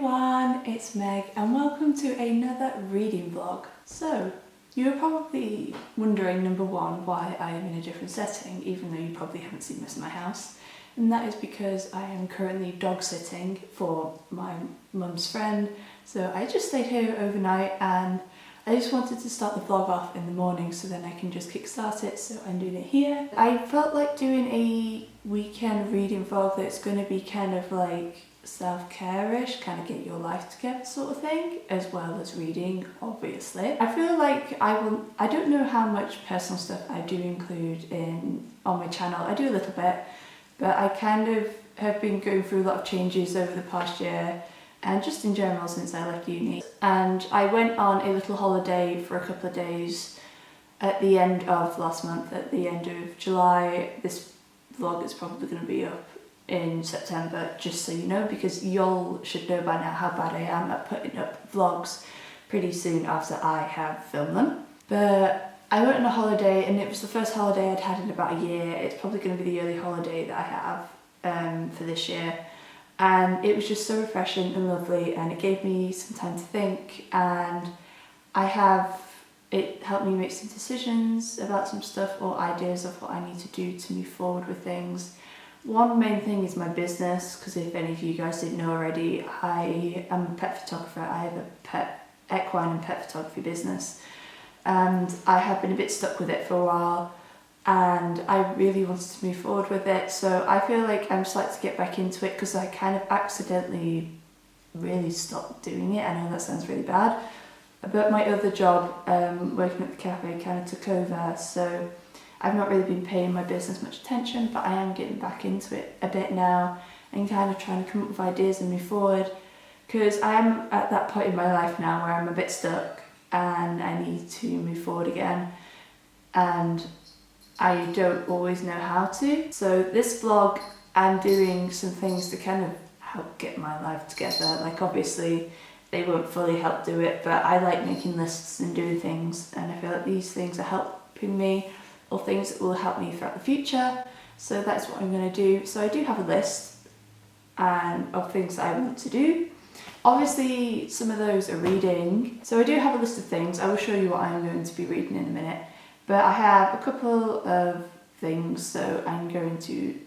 everyone, it's Meg and welcome to another reading vlog. So, you're probably wondering, number one, why I am in a different setting, even though you probably haven't seen this in my house. And that is because I am currently dog sitting for my mum's friend. So I just stayed here overnight and I just wanted to start the vlog off in the morning so then I can just kickstart it, so I'm doing it here. I felt like doing a weekend reading vlog that's going to be kind of like self-care-ish, kind of get your life together sort of thing, as well as reading, obviously. I feel like I don't know how much personal stuff I do include on my channel. I do a little bit, but I kind of have been going through a lot of changes over the past year and just in general since I left uni. And I went on a little holiday for a couple of days at the end of last month, at the end of July. This vlog is probably going to be up in September, just so you know, because y'all should know by now how bad I am at putting up vlogs pretty soon after I have filmed them. But I went on a holiday and it was the first holiday I'd had in about a year. It's probably going to be the only holiday that I have for this year. And it was just so refreshing and lovely, and it gave me some time to think, and it helped me make some decisions about some stuff or ideas of what I need to do to move forward with things. One main thing is my business, because if any of you guys didn't know already, I am a pet photographer. I have a equine and pet photography business, and I have been a bit stuck with it for a while. And I really wanted to move forward with it, so I feel like I'm just like to get back into it because I kind of accidentally really stopped doing it. I know that sounds really bad, but my other job, working at the cafe, kind of took over, so I've not really been paying my business much attention, but I am getting back into it a bit now and kind of trying to come up with ideas and move forward, because I am at that point in my life now where I'm a bit stuck and I need to move forward again, and I don't always know how to. So this vlog, I'm doing some things to kind of help get my life together. Like obviously they won't fully help do it, but I like making lists and doing things, and I feel like these things are helping me, or things that will help me throughout the future. So that's what I'm going to do. So I do have a list of things that I want to do. Obviously some of those are reading. So I do have a list of things. I will show you what I'm going to be reading in a minute. But I have a couple of things, so I'm going to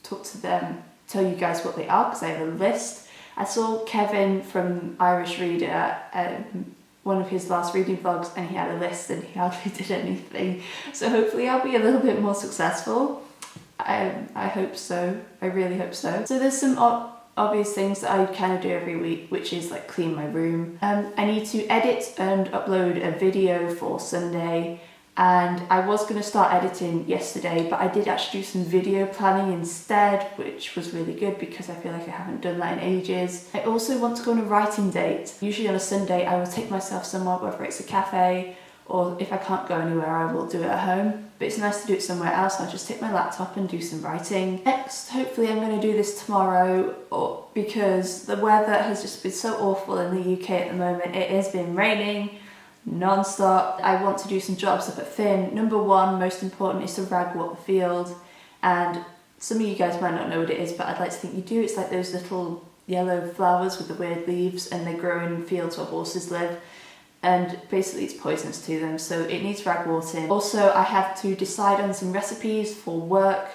talk to them, tell you guys what they are, because I have a list. I saw Kevin from Irish Reader, one of his last reading vlogs, and he had a list and he hardly did anything. So hopefully I'll be a little bit more successful. I hope so. I really hope so. So there's some obvious things that I kind of do every week, which is like clean my room. I need to edit and upload a video for Sunday. And I was going to start editing yesterday, but I did actually do some video planning instead, which was really good because I feel like I haven't done that in ages. I also want to go on a writing date. Usually on a Sunday I will take myself somewhere, whether it's a cafe or if I can't go anywhere I will do it at home. But it's nice to do it somewhere else. I'll just take my laptop and do some writing. Next, hopefully I'm going to do this tomorrow because the weather has just been so awful in the UK at the moment. It has been raining non-stop. I want to do some jobs up at Finn. Number one, most important, is to ragwort the field, and some of you guys might not know what it is, but I'd like to think you do. It's like those little yellow flowers with the weird leaves, and they grow in fields where horses live, and basically it's poisonous to them, so it needs ragworting. Also, I have to decide on some recipes for work,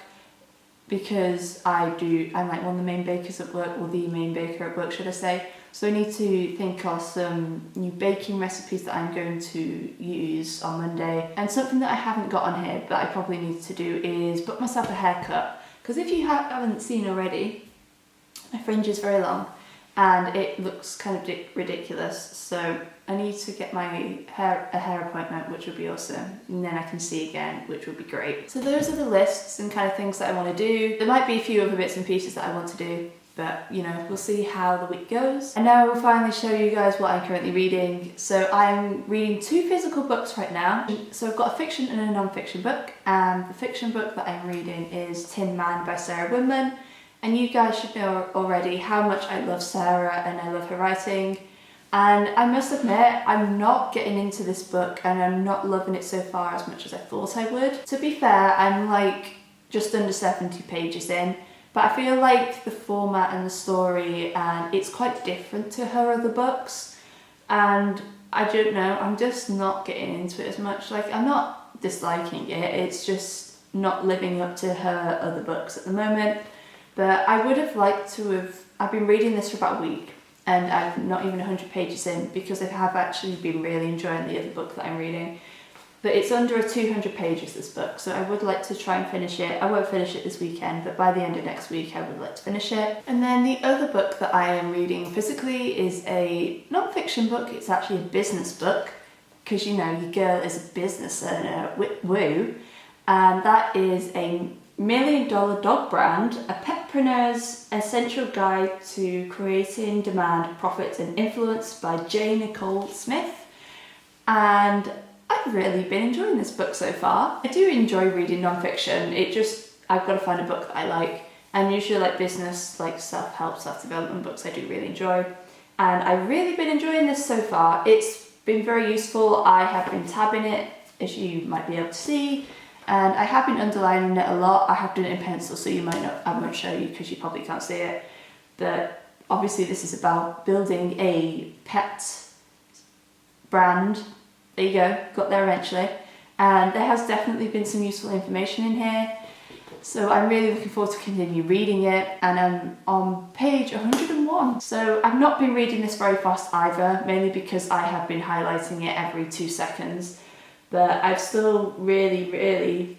because I'm like one of the main bakers at work, or the main baker at work should I say. So I need to think of some new baking recipes that I'm going to use on Monday. And something that I haven't got on here but I probably need to do is book myself a haircut. Because if you haven't seen already, my fringe is very long and it looks kind of ridiculous. So I need to get my a hair appointment, which would be awesome. And then I can see again, which would be great. So those are the lists and kind of things that I want to do. There might be a few other bits and pieces that I want to do, but you know, we'll see how the week goes. And now I will finally show you guys what I'm currently reading. So I'm reading two physical books right now. So I've got a fiction and a non-fiction book, and the fiction book that I'm reading is Tin Man by Sarah Winman. And you guys should know already how much I love Sarah and I love her writing. And I must admit, I'm not getting into this book and I'm not loving it so far as much as I thought I would. To be fair, I'm like just under 70 pages in. But I feel like the format and the story, and it's quite different to her other books, and I don't know, I'm just not getting into it as much. Like, I'm not disliking it, it's just not living up to her other books at the moment. But I would have liked to have, I've been reading this for about a week, and I'm not even 100 pages in, because I have actually been really enjoying the other book that I'm reading. But it's under 200 pages, this book, so I would like to try and finish it. I won't finish it this weekend, but by the end of next week I would like to finish it. And then the other book that I am reading physically is a non-fiction book. It's actually a business book, because you know, your girl is a business owner, woo. And that is a $1 million dog brand, a petpreneur's essential guide to creating demand, profit and influence by J. Nicole Smith. And I've really been enjoying this book so far. I do enjoy reading non-fiction. I've got to find a book that I like. And usually like business, like self-help, self-development books I do really enjoy. And I've really been enjoying this so far. It's been very useful. I have been tabbing it, as you might be able to see. And I have been underlining it a lot. I have done it in pencil, so you might not, I won't show you because you probably can't see it. But obviously this is about building a pet brand. There you go, got there eventually. And there has definitely been some useful information in here. So I'm really looking forward to continue reading it, and I'm on page 101. So I've not been reading this very fast either, mainly because I have been highlighting it every 2 seconds. But I've still really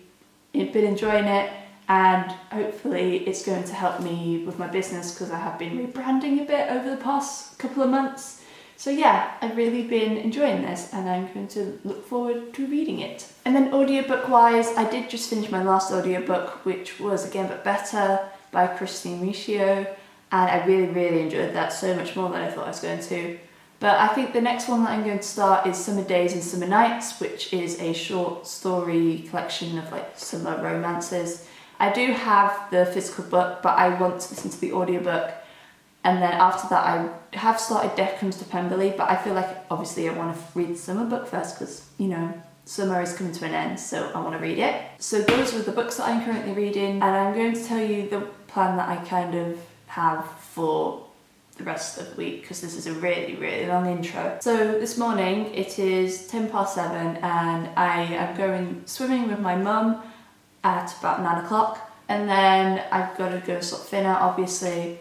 been enjoying it, and hopefully it's going to help me with my business, because I have been rebranding a bit over the past couple of months. So yeah, I've really been enjoying this, and I'm going to look forward to reading it. And then audiobook wise, I did just finish my last audiobook, which was Again But Better by Christine Riccio, and I really enjoyed that, so much more than I thought I was going to. But I think the next one that I'm going to start is Summer Days and Summer Nights, which is a short story collection of like summer romances. I do have the physical book, but I want to listen to the audiobook. And then after that, I have started Death Comes to Pemberley, but I feel like obviously I want to read the summer book first, because, you know, summer is coming to an end, so I want to read it. So those are the books that I'm currently reading, and I'm going to tell you the plan that I kind of have for the rest of the week, because this is a really long intro. So this morning it is 7:10 and I am going swimming with my mum at about 9 o'clock, and then I've got to go sort dinner obviously,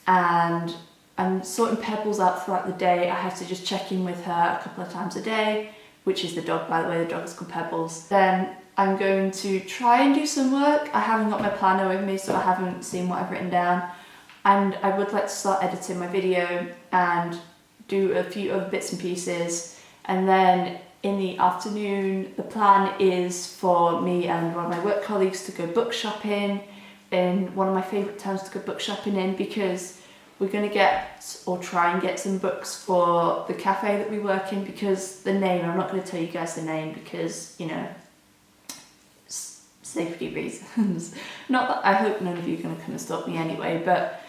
and I'm sorting Pebbles out throughout the day. I have to just check in with her a couple of times a day, which is the dog, by the way. The dog is called Pebbles. Then I'm going to try and do some work. I haven't got my planner with me, so I haven't seen what I've written down. And I would like to start editing my video and do a few other bits and pieces. And then in the afternoon, the plan is for me and one of my work colleagues to go book shopping in one of my favourite towns to go book shopping in, because we're going to get, or try and get, some books for the cafe that we work in, because the name, I'm not going to tell you guys the name because, you know, safety reasons. Not that I hope none of you are going to come and stop me anyway, but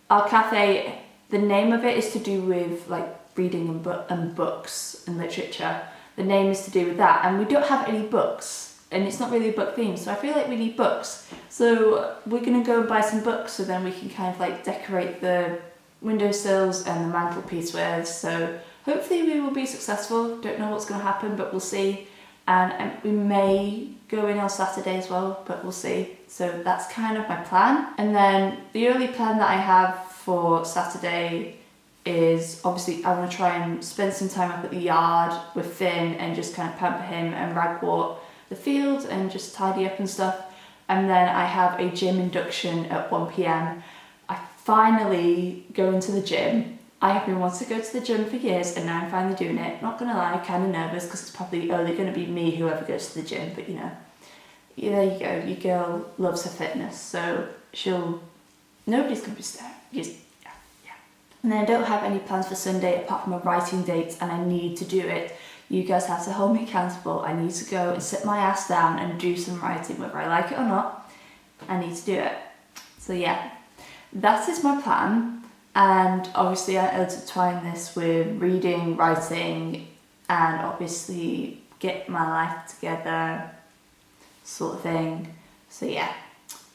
our cafe, the name of it is to do with like reading and books and literature. The name is to do with that, and we don't have any books, and it's not really a book theme, so I feel like we need books. So we're going to go and buy some books, so then we can kind of like decorate the windowsills and the mantelpiece with. So hopefully we will be successful. Don't know what's going to happen, but we'll see. And we may go in on Saturday as well, but we'll see. So that's kind of my plan. And then the only plan that I have for Saturday is, obviously I want to try and spend some time up at the yard with Finn and just kind of pamper him and ragwort the field and just tidy up and stuff. And then I have a gym induction at 1 p.m. I finally go into the gym. I have been wanting to go to the gym for years, and now I'm finally doing it. Not gonna lie, kind of nervous because it's probably only gonna be me whoever goes to the gym, but you know, yeah, there you go. Your girl loves her fitness, so nobody's gonna be staring. Just, yeah. And then I don't have any plans for Sunday apart from a writing date, and I need to do it. You guys have to hold me accountable. I need to go and sit my ass down and do some writing, whether I like it or not. I need to do it. So yeah, that is my plan. And obviously I intertwine this with reading, writing, and obviously get my life together sort of thing. So yeah,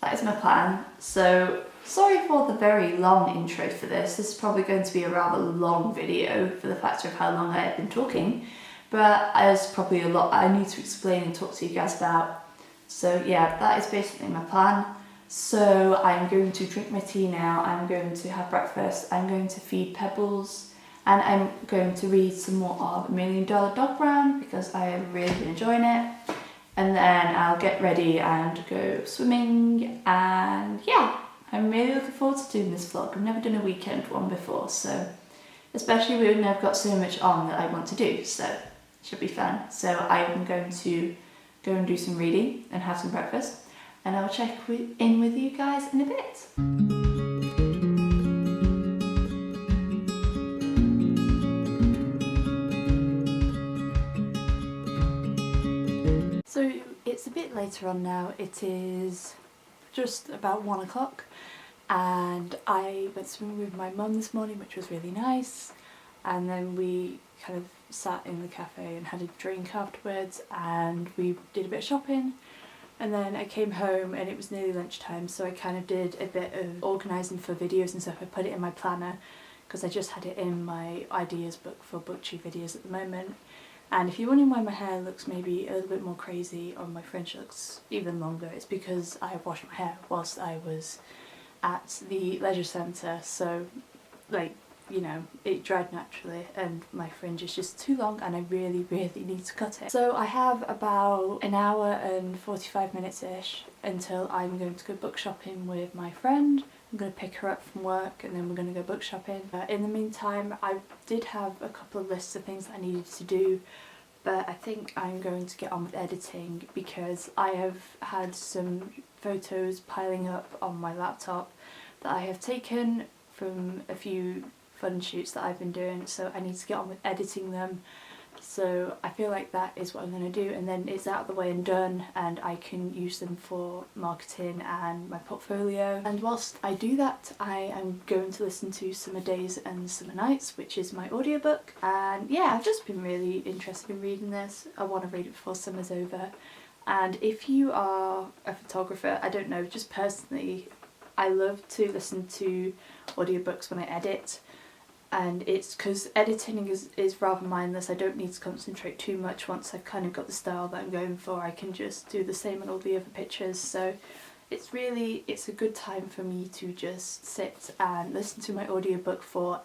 that is my plan. So Sorry for the very long intro for this. This is probably going to be a rather long video for the factor of how long I have been talking, but there's probably a lot I need to explain and talk to you guys about. So yeah, that is basically my plan. So I'm going to drink my tea now, I'm going to have breakfast, I'm going to feed Pebbles, and I'm going to read some more of $1 Million Dog Brand because I have really been enjoying it. And then I'll get ready and go swimming, and yeah, I'm really looking forward to doing this vlog. I've never done a weekend one before, so especially when I've got so much on that I want to do, so it should be fun. So I'm going to go and do some reading and have some breakfast, and I'll check in with you guys in a bit. So it's a bit later on now, it is just about 1 o'clock, and I went swimming with my mum this morning, which was really nice, and then we kind of sat in the cafe and had a drink afterwards, and we did a bit of shopping, and then I came home and it was nearly lunchtime, so I kind of did a bit of organising for videos and stuff. I put it in my planner because I just had it in my ideas book for BookTube videos at the moment. And if you're wondering why my hair looks maybe a little bit more crazy or my fringe looks even longer, it's because I washed my hair whilst I was at the leisure centre, so like, you know, it dried naturally and my fringe is just too long and I really need to cut it. So I have about an hour and 45 minutes-ish until I'm going to go book shopping with my friend. I'm going to pick her up from work and then we're going to go book shopping. In the meantime, I did have a couple of lists of things that I needed to do, but I think I'm going to get on with editing because I have had some photos piling up on my laptop that I have taken from a few fun shoots that I've been doing, so I need to get on with editing them. So I feel like that is what I'm going to do, and then it's out of the way and done, and I can use them for marketing and my portfolio. And whilst I do that, I am going to listen to Summer Days and Summer Nights, which is my audiobook. And yeah, I've just been really interested in reading this. I want to read it before summer's over. And if you are a photographer, I don't know, just personally, I love to listen to audiobooks when I edit. And it's because editing is rather mindless. I don't need to concentrate too much once I've kind of got the style that I'm going for. I can just do the same on all the other pictures. So it's a good time for me to just sit and listen to my audiobook for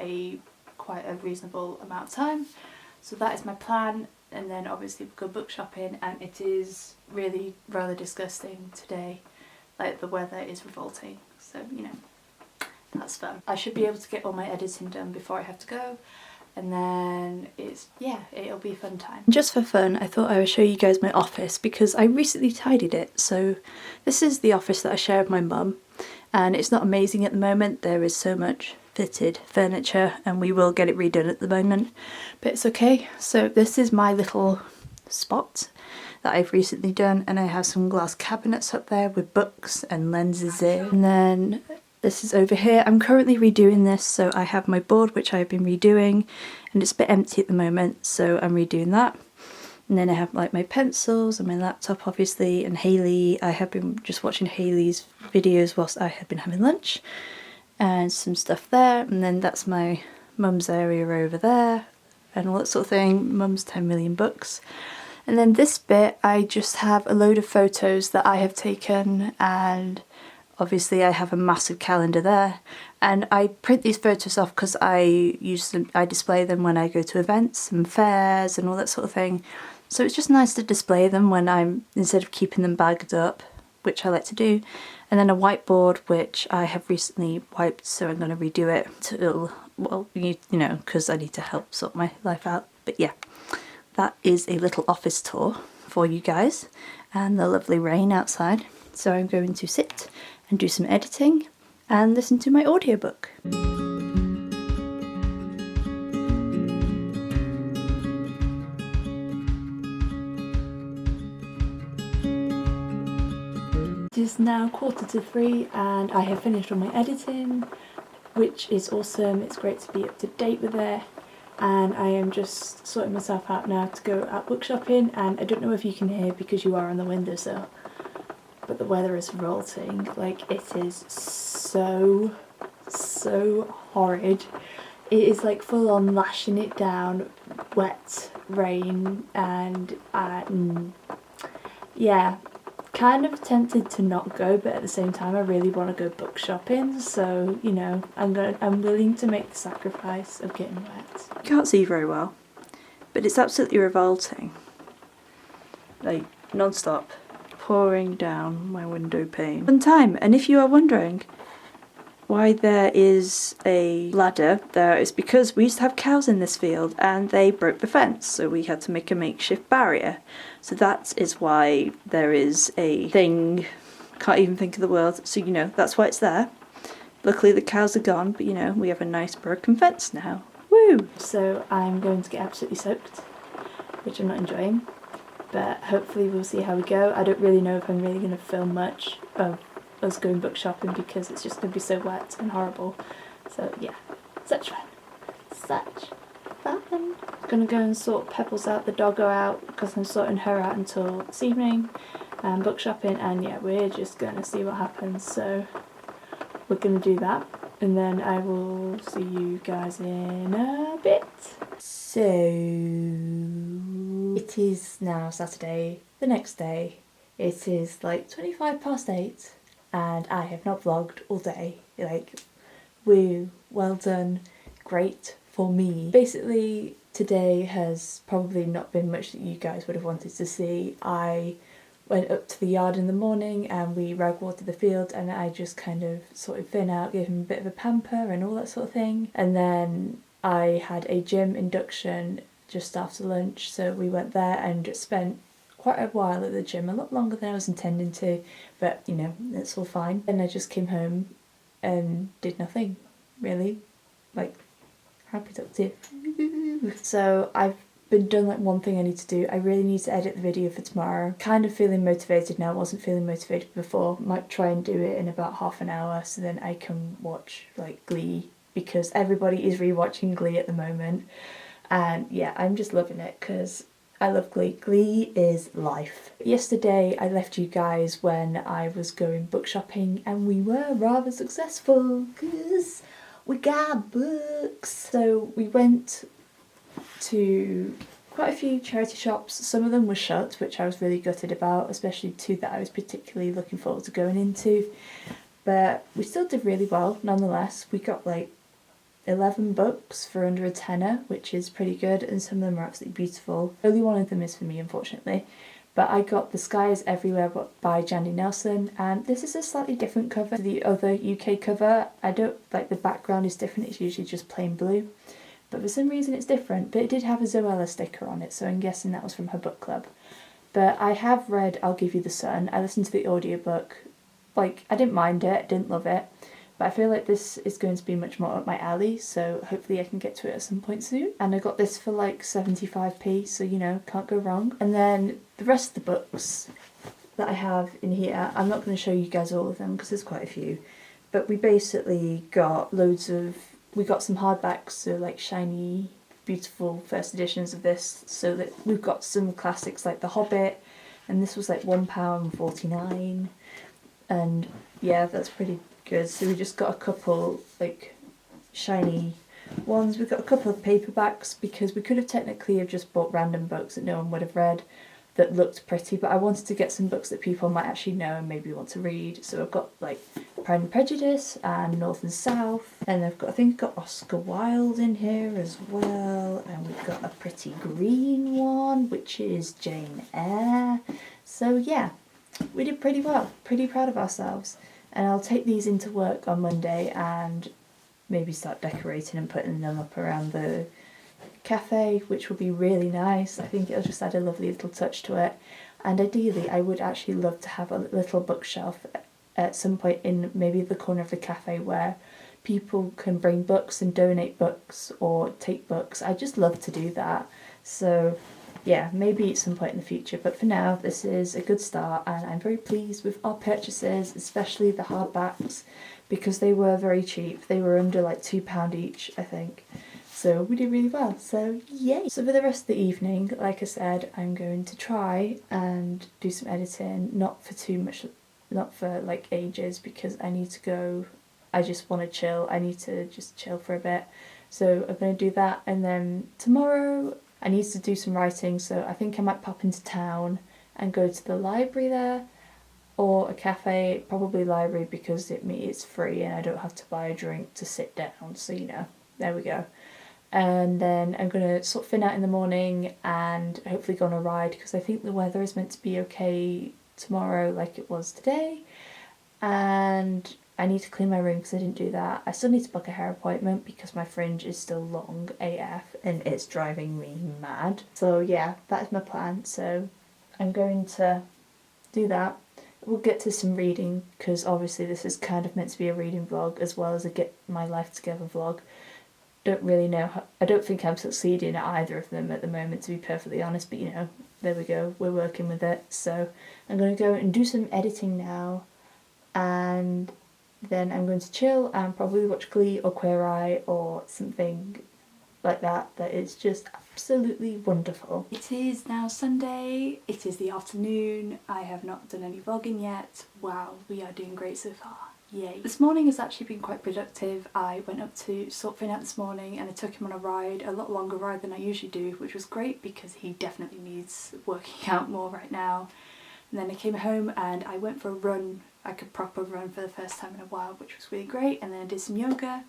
quite a reasonable amount of time. So that is my plan, and then obviously we'll go book shopping, and it is really rather disgusting today. Like, the weather is revolting, so you know. That's fun. I should be able to get all my editing done before I have to go, and then it'll be a fun time. Just for fun, I thought I would show you guys my office because I recently tidied it. So this is the office that I share with my mum, and it's not amazing at the moment. There is so much fitted furniture and we will get it redone at the moment, but it's okay. So this is my little spot that I've recently done, and I have some glass cabinets up there with books and lenses in, and then this is over here. I'm currently redoing this, so I have my board which I've been redoing, and it's a bit empty at the moment, so I'm redoing that. And then I have like my pencils and my laptop obviously, and Hayley. I have been just watching Hayley's videos whilst I have been having lunch, and some stuff there. And then that's my mum's area over there and all that sort of thing. Mum's 10 million books. And then this bit, I just have a load of photos that I have taken, and obviously I have a massive calendar there, and I print these photos off because I display them when I go to events and fairs and all that sort of thing. So it's just nice to display them when instead of keeping them bagged up, which I like to do. And then a whiteboard which I have recently wiped, so I'm going to redo it till, well, you know, because I need to help sort my life out. But yeah, that is a little office tour for you guys, and the lovely rain outside. So I'm going to sit and do some editing and listen to my audiobook. It is now 2:45 and I have finished all my editing, which is awesome. It's great to be up to date with it, and I am just sorting myself out now to go out book shopping. And I don't know if you can hear because you are on the windowsill, but the weather is revolting. Like, it is so horrid. It is like full on lashing it down, wet rain, and yeah, kind of tempted to not go, but at the same time I really want to go book shopping, so you know, I'm willing to make the sacrifice of getting wet. You can't see very well, but it's absolutely revolting. Like, non-stop, pouring down my window pane. One time, and if you are wondering why there is a ladder there, it's because we used to have cows in this field and they broke the fence, so we had to make a makeshift barrier. So that is why there is a thing, can't even think of the word, so you know, that's why it's there. Luckily the cows are gone, but you know, we have a nice broken fence now. Woo! So I'm going to get absolutely soaked, which I'm not enjoying, but hopefully we'll see how we go. I don't really know if I'm really going to film much of us going book shopping because it's just going to be so wet and horrible. So yeah, such fun. I'm going to go and sort Pebbles out, the doggo out, because I'm sorting her out until this evening, and book shopping, and yeah, we're just going to see what happens. So we're going to do that, and then I will see you guys in a bit. So it is now Saturday, the next day. It is like 8:25, and I have not vlogged all day. Like, woo, well done, great for me. Basically, today has probably not been much that you guys would have wanted to see. I went up to the yard in the morning and we rag watered the field, and I just kind of sorted Finn out, gave him a bit of a pamper and all that sort of thing. And then I had a gym induction just after lunch, so we went there and spent quite a while at the gym, a lot longer than I was intending to, but you know, it's all fine. And I just came home and did nothing, really. Like, how productive. So I've been done like one thing I need to do. I really need to edit the video for tomorrow. Kind of feeling motivated now, wasn't feeling motivated before. Might try and do it in about half an hour so then I can watch like Glee, because everybody is rewatching Glee at the moment. And yeah, I'm just loving it because I love Glee. Glee is life. Yesterday I left you guys when I was going book shopping, and we were rather successful because we got books. So we went to quite a few charity shops. Some of them were shut, which I was really gutted about, especially two that I was particularly looking forward to going into. But we still did really well nonetheless. We got like 11 books for under a tenner, which is pretty good, and some of them are absolutely beautiful. Only one of them is for me, unfortunately. But I got The Sky is Everywhere by Jandy Nelson, and this is a slightly different cover to the other UK cover. I don't like the background is different, it's usually just plain blue. But for some reason it's different, but it did have a Zoella sticker on it, so I'm guessing that was from her book club. But I have read I'll Give You the Sun. I listened to the audiobook. Like, I didn't mind it, didn't love it. But I feel like this is going to be much more up my alley, so hopefully I can get to it at some point soon. And I got this for like 75p, so you know, can't go wrong. And then the rest of the books that I have in here, I'm not going to show you guys all of them because there's quite a few. But we basically got we got some hardbacks, so like shiny, beautiful first editions of this, so that we've got some classics like The Hobbit, and this was like £1.49, and yeah, that's pretty good. So we just got a couple like shiny ones. We've got a couple of paperbacks because we could have technically have just bought random books that no one would have read that looked pretty, but I wanted to get some books that people might actually know and maybe want to read. So I've got like Pride and Prejudice and North and South, and I think I've got Oscar Wilde in here as well, and we've got a pretty green one which is Jane Eyre. So yeah, we did pretty well, pretty proud of ourselves. And I'll take these into work on Monday and maybe start decorating and putting them up around the cafe, which will be really nice. I think it'll just add a lovely little touch to it. And ideally I would actually love to have a little bookshelf at some point in maybe the corner of the cafe where people can bring books and donate books or take books. I just love to do that. So yeah, maybe at some point in the future, but for now this is a good start, and I'm very pleased with our purchases, especially the hardbacks, because they were very cheap. They were under like £2 each, I think. So we did really well, so yay! So for the rest of the evening, like I said, I'm going to try and do some editing, not for too much not for like ages, because I need to go, I just want to chill, I need to just chill for a bit. So I'm going to do that, and then tomorrow I need to do some writing, so I think I might pop into town and go to the library there, or a cafe, probably library because it's free and I don't have to buy a drink to sit down, so you know, there we go. And then I'm going to sort of thin out in the morning and hopefully go on a ride, because I think the weather is meant to be okay tomorrow like it was today. And I need to clean my room because I didn't do that. I still need to book a hair appointment because my fringe is still long AF and it's driving me mad. So yeah, that is my plan. So I'm going to do that. We'll get to some reading, because obviously this is kind of meant to be a reading vlog as well as a get my life together vlog. Don't really know how, I don't think I'm succeeding at either of them at the moment, to be perfectly honest, but you know, there we go, we're working with it. So I'm going to go and do some editing now, and then I'm going to chill and probably watch Glee or Queer Eye or something like that is just absolutely wonderful. It is now Sunday, it is the afternoon, I have not done any vlogging yet. Wow, we are doing great so far. Yay. This morning has actually been quite productive. I went up to sort Finn out this morning and I took him on a ride, a lot longer ride than I usually do, which was great because he definitely needs working out more right now. And then I came home and I went for a run, like a proper run for the first time in a while, which was really great. And then I did some yoga.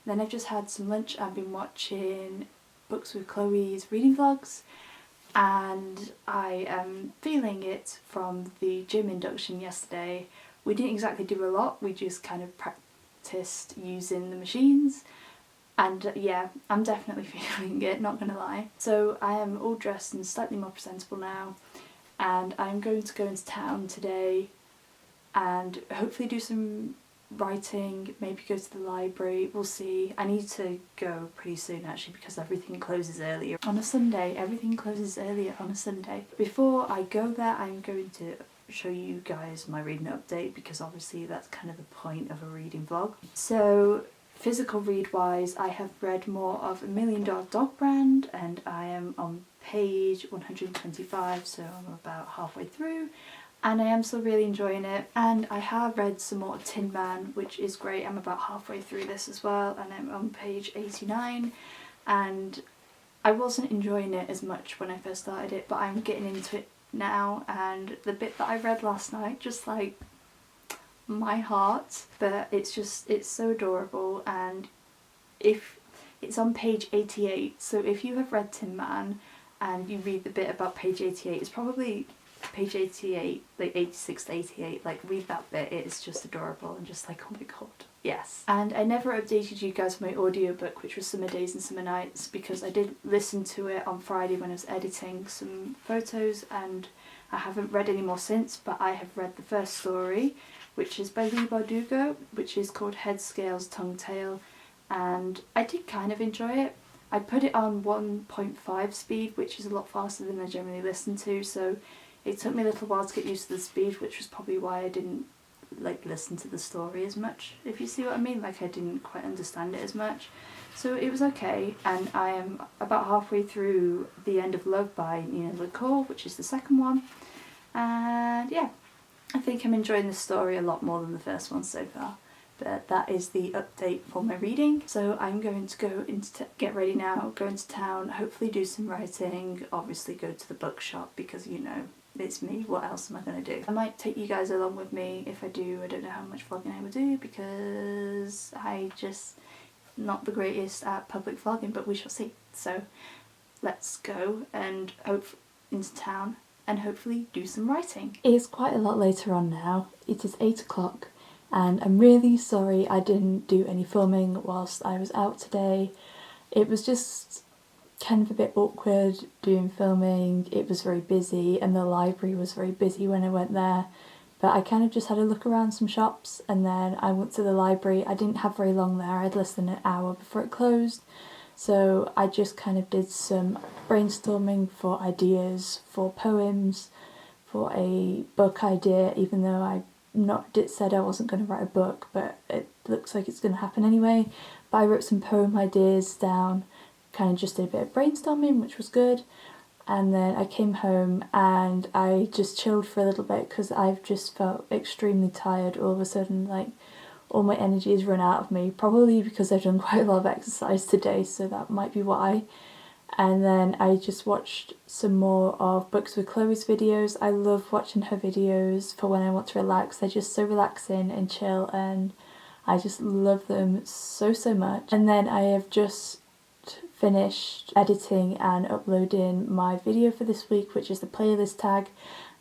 And then I've just had some lunch. I've been watching Books with Chloe's reading vlogs, and I am feeling it from the gym induction yesterday. We didn't exactly do a lot, we just kind of practiced using the machines, and yeah, I'm definitely feeling it, not gonna lie. So I am all dressed and slightly more presentable now, and I'm going to go into town today and hopefully do some writing, maybe go to the library, we'll see. I need to go pretty soon actually because everything closes earlier on a Sunday. Everything closes earlier on a Sunday. Before I go there, I'm going to show you guys my reading update, because obviously that's kind of the point of a reading vlog. So physical read wise, I have read more of $1 Million Dog Brand, and I am on page 125, so I'm about halfway through. And I am still really enjoying it, and I have read some more Tin Man, which is great. I'm about halfway through this as well, and I'm on page 89, and I wasn't enjoying it as much when I first started it, but I'm getting into it now, and the bit that I read last night, just like my heart, but it's so adorable. And if it's on page 88, so if you have read Tin Man and you read the bit about page 88, it's probably page 88, like 86 to 88, like read that bit, it's just adorable and just like, oh my god, yes. And I never updated you guys on my audiobook, which was Summer Days and Summer Nights, because I did listen to it on Friday when I was editing some photos, and I haven't read any more since, but I have read the first story, which is by Lee Bardugo, which is called Head, Scales, Tongue, Tail, and I did kind of enjoy it. I put it on 1.5 speed, which is a lot faster than I generally listen to, so it took me a little while to get used to the speed, which was probably why I didn't like listen to the story as much, if you see what I mean. Like I didn't quite understand it as much. So it was okay, and I am about halfway through The End of Love by Nina LaCour, which is the second one. And yeah, I think I'm enjoying the story a lot more than the first one so far. But that is the update for my reading. So I'm going to go get ready now, go into town, hopefully do some writing, obviously go to the bookshop because, you know, it's me, what else am I going to do? I might take you guys along with me. If I do, I don't know how much vlogging I will do because I just not the greatest at public vlogging, but we shall see. So let's go and hope into town and hopefully do some writing. It is quite a lot later on now. It is 8 o'clock. And I'm really sorry I didn't do any filming whilst I was out today. It was just kind of a bit awkward doing filming. It was very busy and the library was very busy when I went there. But I kind of just had a look around some shops and then I went to the library. I didn't have very long there, I had less than an hour before it closed. So I just kind of did some brainstorming for ideas, for poems, for a book idea, even though I said I wasn't going to write a book, but it looks like it's going to happen anyway. But I wrote some poem ideas down, kind of just did a bit of brainstorming, which was good. and then I came home and I just chilled for a little bit because I've just felt extremely tired all of a sudden. Like, all my energy has run out of me, probably because I've done quite a lot of exercise today, so that might be why. And then I just watched some more of Books with Chloe's videos. I love watching her videos for when I want to relax. They're just so relaxing and chill, and I just love them so much. And then I have just finished editing and uploading my video for this week, which is the playlist tag,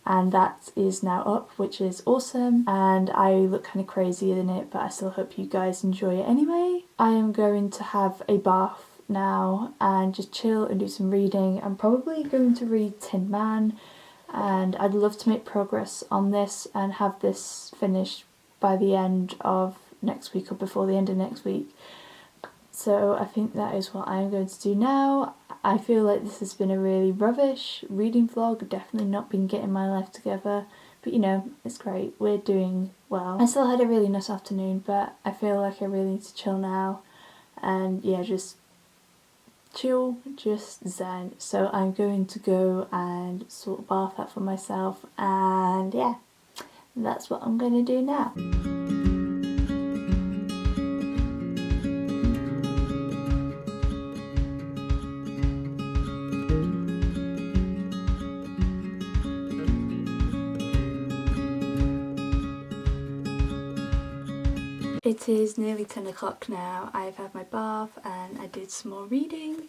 and that is now up, which is awesome, and I look kind of crazy in it, but I still hope you guys enjoy it anyway. I am going to have a bath now and just chill and do some reading. I'm probably going to read Tin Man, and I'd love to make progress on this and have this finished by the end of next week or before the end of next week. So I think that is what I'm going to do now. I feel like this has been a really rubbish reading vlog. I've definitely not been getting my life together, but you know, it's great. We're doing well. I still had a really nice afternoon, but I feel like I really need to chill now and yeah, just chill, just zen. So I'm going to go and sort a bath out for myself, and yeah, that's what I'm going to do now. It is nearly 10 o'clock now. I've had my bath and I did some more reading,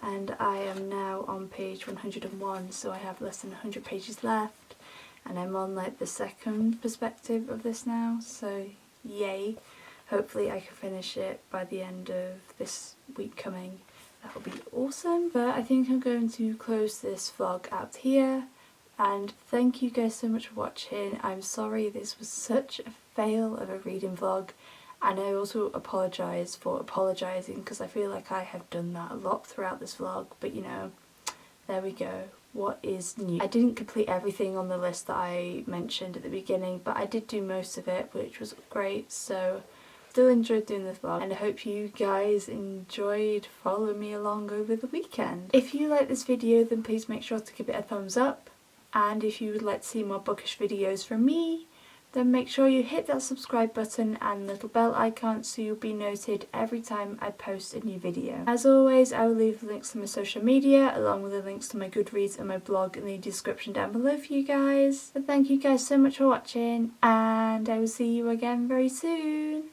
and I am now on page 101, so I have less than 100 pages left, and I'm on like the second perspective of this now, so yay. Hopefully I can finish it by the end of this week coming. That will be awesome. But I think I'm going to close this vlog out here, and thank you guys so much for watching. I'm sorry this was such a fail of a reading vlog, and I also apologise for apologising because I feel like I have done that a lot throughout this vlog, but you know, there we go. What is new? I didn't complete everything on the list that I mentioned at the beginning, but I did do most of it, which was great, so still enjoyed doing this vlog, and I hope you guys enjoyed following me along over the weekend. If you like this video, then please make sure to give it a thumbs up, and if you would like to see more bookish videos from me, then make sure you hit that subscribe button and little bell icon so you'll be noted every time I post a new video. As always, I will leave the links to my social media along with the links to my Goodreads and my blog in the description down below for you guys. But thank you guys so much for watching, and I will see you again very soon.